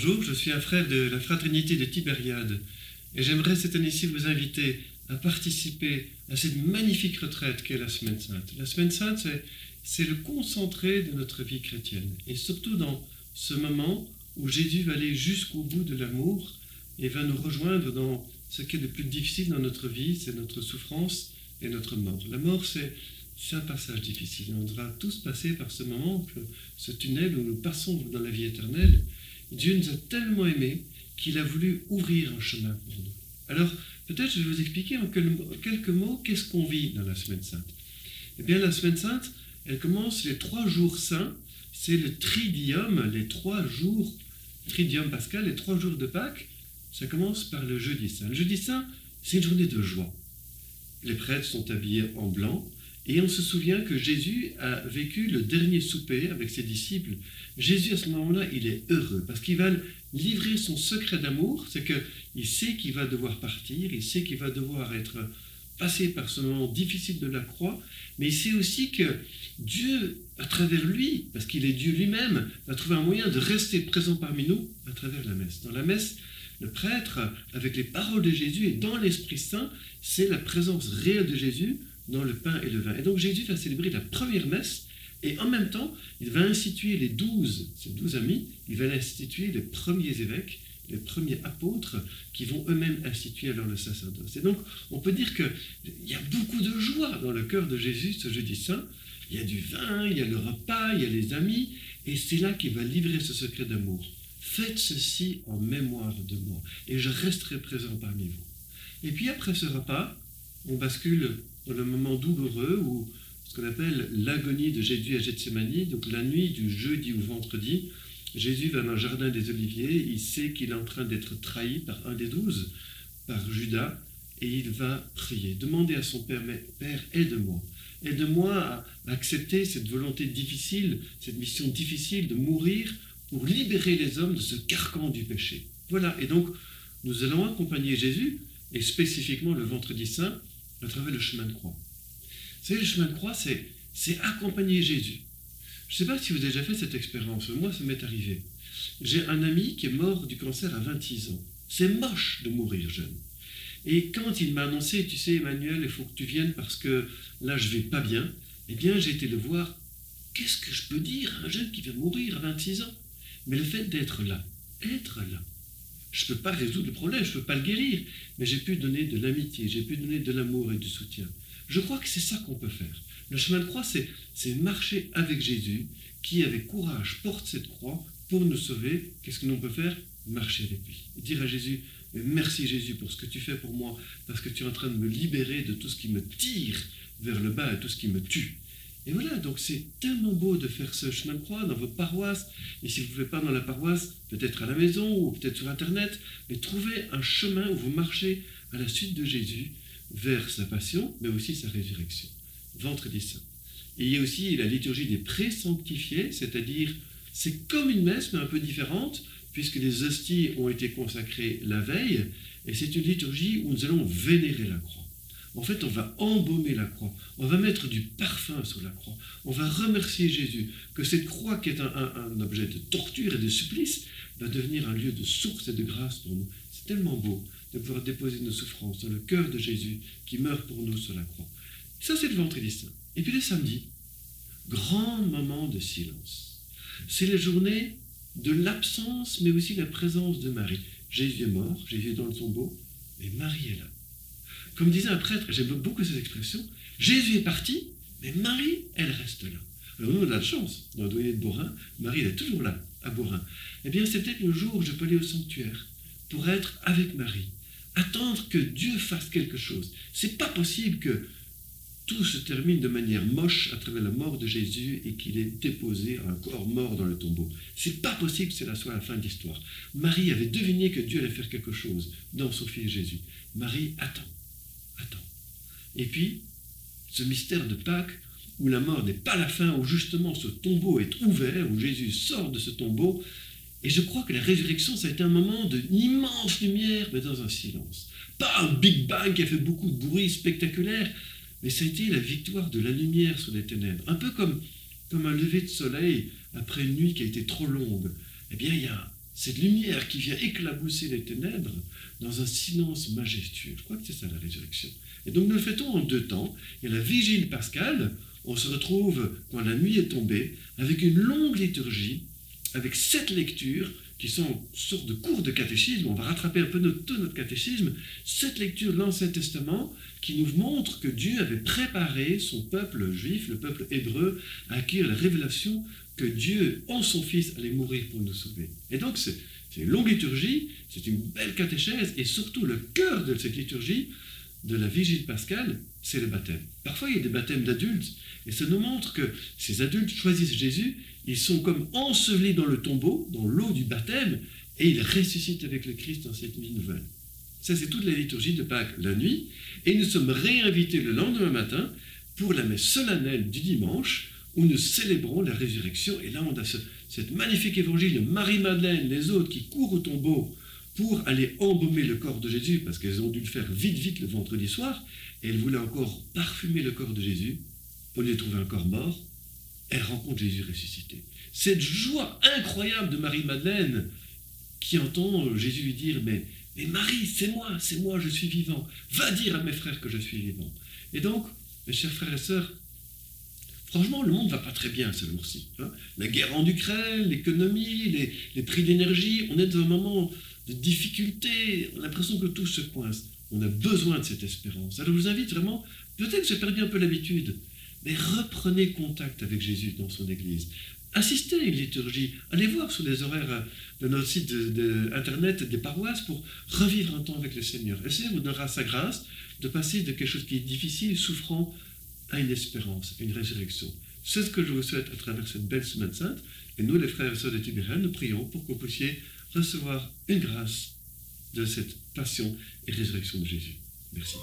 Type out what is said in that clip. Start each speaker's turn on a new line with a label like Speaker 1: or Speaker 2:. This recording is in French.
Speaker 1: Bonjour, je suis un frère de la fraternité de Tibériade et j'aimerais cette année-ci vous inviter à participer à cette magnifique retraite qu'est la Semaine Sainte. La Semaine Sainte, c'est le concentré de notre vie chrétienne et surtout dans ce moment où Jésus va aller jusqu'au bout de l'amour et va nous rejoindre dans ce qui est le plus difficile dans notre vie, c'est notre souffrance et notre mort. La mort, c'est un passage difficile. On devra tous passer par ce moment, ce tunnel où nous passons dans la vie éternelle. Dieu nous a tellement aimés qu'il a voulu ouvrir un chemin pour nous. Alors, peut-être je vais vous expliquer en quelques mots qu'est-ce qu'on vit dans la Semaine Sainte. Eh bien, la Semaine Sainte, elle commence les 3 jours saints, c'est le Tridium, les 3 jours, Tridium pascal, les 3 jours de Pâques, ça commence par le Jeudi Saint. Le Jeudi Saint, c'est une journée de joie. Les prêtres sont habillés en blanc, et on se souvient que Jésus a vécu le dernier souper avec ses disciples. Jésus, à ce moment-là, il est heureux parce qu'il va livrer son secret d'amour. C'est qu'il sait qu'il va devoir partir, il sait qu'il va devoir être passé par ce moment difficile de la croix, mais il sait aussi que Dieu, à travers lui, parce qu'il est Dieu lui-même, va trouver un moyen de rester présent parmi nous à travers la messe. Dans la messe, le prêtre, avec les paroles de Jésus et dans l'Esprit Saint, c'est la présence réelle de Jésus dans le pain et le vin. Et donc Jésus va célébrer la première messe, et en même temps, il va instituer ses 12 amis, il va instituer les premiers évêques, les premiers apôtres, qui vont eux-mêmes instituer alors le sacerdoce. Et donc, on peut dire qu'il y a beaucoup de joie dans le cœur de Jésus ce jeudi saint. Il y a du vin, il y a le repas, il y a les amis, et c'est là qu'il va livrer ce secret d'amour. Faites ceci en mémoire de moi, et je resterai présent parmi vous. Et puis après ce repas, on bascule dans le moment douloureux où ce qu'on appelle l'agonie de Jésus à Gethsémani, donc la nuit du jeudi au vendredi, Jésus va dans le jardin des Oliviers, il sait qu'il est en train d'être trahi par un des 12, par Judas, et il va prier, demander à son Père, mais Père, aide-moi. Aide-moi à accepter cette volonté difficile, cette mission difficile de mourir pour libérer les hommes de ce carcan du péché. Voilà, et donc nous allons accompagner Jésus, et spécifiquement le vendredi saint, à travers le chemin de croix. Vous savez, le chemin de croix, c'est accompagner Jésus. Je ne sais pas si vous avez déjà fait cette expérience, moi ça m'est arrivé. J'ai un ami qui est mort du cancer à 26 ans. C'est moche de mourir jeune. Et quand il m'a annoncé, tu sais Emmanuel, il faut que tu viennes parce que là je vais pas bien, eh bien j'ai été le voir. Qu'est-ce que je peux dire à un jeune qui va mourir à 26 ans? Mais le fait d'être là, être là, je ne peux pas résoudre le problème, je ne peux pas le guérir, mais j'ai pu donner de l'amitié, j'ai pu donner de l'amour et du soutien. Je crois que c'est ça qu'on peut faire. Le chemin de croix, c'est marcher avec Jésus, qui avec courage porte cette croix pour nous sauver. Qu'est-ce que l'on peut faire? Marcher avec lui. Et dire à Jésus, merci Jésus pour ce que tu fais pour moi, parce que tu es en train de me libérer de tout ce qui me tire vers le bas et tout ce qui me tue. Et voilà, donc c'est tellement beau de faire ce chemin de croix dans vos paroisses. Et si vous ne pouvez pas dans la paroisse, peut-être à la maison ou peut-être sur Internet, mais trouvez un chemin où vous marchez à la suite de Jésus vers sa passion, mais aussi sa résurrection. Vendredi saint. Et il y a aussi la liturgie des pré-sanctifiés, c'est-à-dire c'est comme une messe, mais un peu différente, puisque les hosties ont été consacrées la veille, et c'est une liturgie où nous allons vénérer la croix. En fait, on va embaumer la croix, on va mettre du parfum sur la croix, on va remercier Jésus, que cette croix qui est un objet de torture et de supplice, va devenir un lieu de source et de grâce pour nous. C'est tellement beau de pouvoir déposer nos souffrances dans le cœur de Jésus qui meurt pour nous sur la croix. Ça, c'est le vendredi saint. Et puis le samedi, grand moment de silence. C'est la journée de l'absence, mais aussi la présence de Marie. Jésus est mort, Jésus est dans le tombeau, mais Marie est là. Comme disait un prêtre, j'aime beaucoup cette expression, Jésus est parti, mais Marie, elle reste là. Alors nous, on a de la chance. Dans le doyen de Beaurain, Marie, elle est toujours là, à Beaurain. Eh bien, c'est peut-être le jour où je peux aller au sanctuaire pour être avec Marie. Attendre que Dieu fasse quelque chose. C'est pas possible que tout se termine de manière moche à travers la mort de Jésus et qu'il ait déposé un corps mort dans le tombeau. C'est pas possible que cela soit la fin de l'histoire. Marie avait deviné que Dieu allait faire quelque chose dans son fils Jésus. Marie attend. Et puis, ce mystère de Pâques, où la mort n'est pas la fin, où justement ce tombeau est ouvert, où Jésus sort de ce tombeau, et je crois que la résurrection, ça a été un moment d'immense lumière, mais dans un silence. Pas un Big Bang qui a fait beaucoup de bruit spectaculaire, mais ça a été la victoire de la lumière sur les ténèbres. Un peu comme un lever de soleil après une nuit qui a été trop longue. Eh bien, il y a cette lumière qui vient éclabousser les ténèbres dans un silence majestueux. Je crois que c'est ça la résurrection. Et donc nous le fêtons en 2 temps. Il y a la vigile pascale, on se retrouve quand la nuit est tombée, avec une longue liturgie, avec 7 lectures, qui sont une sorte de cours de catéchisme. On va rattraper un peu tout notre catéchisme. 7 lectures de l'Ancien Testament qui nous montrent que Dieu avait préparé son peuple juif, le peuple hébreu, à acquérir la révélation que Dieu, en son Fils, allait mourir pour nous sauver. Et donc, c'est une longue liturgie, c'est une belle catéchèse, et surtout le cœur de cette liturgie, de la vigile pascale, c'est le baptême. Parfois, il y a des baptêmes d'adultes, et ça nous montre que ces adultes choisissent Jésus, ils sont comme ensevelis dans le tombeau, dans l'eau du baptême, et ils ressuscitent avec le Christ dans cette vie nouvelle. Ça, c'est toute la liturgie de Pâques la nuit, et nous sommes réinvités le lendemain matin pour la messe solennelle du dimanche, où nous célébrons la résurrection, et là on a cette magnifique évangile de Marie-Madeleine, les autres qui courent au tombeau pour aller embaumer le corps de Jésus, parce qu'elles ont dû le faire vite le vendredi soir, et elles voulaient encore parfumer le corps de Jésus, au lieu de trouver un corps mort, elles rencontrent Jésus ressuscité. Cette joie incroyable de Marie-Madeleine, qui entend Jésus lui dire, mais Marie, c'est moi, je suis vivant, va dire à mes frères que je suis vivant. Et donc, mes chers frères et sœurs, franchement, le monde ne va pas très bien ce jour-ci. La guerre en Ukraine, l'économie, les prix d'énergie, on est dans un moment de difficulté, on a l'impression que tout se coince. On a besoin de cette espérance. Alors je vous invite vraiment, peut-être que j'ai perdu un peu l'habitude, mais reprenez contact avec Jésus dans son Église. Assistez à une liturgie, allez voir sur les horaires de notre site internet des paroisses pour revivre un temps avec le Seigneur. Et c'est vous donnera sa grâce de passer de quelque chose qui est difficile, souffrant, à une espérance, à une résurrection. C'est ce que je vous souhaite à travers cette belle Semaine Sainte. Et nous, les frères et sœurs de Tibériade, nous prions pour que vous puissiez recevoir une grâce de cette passion et résurrection de Jésus. Merci.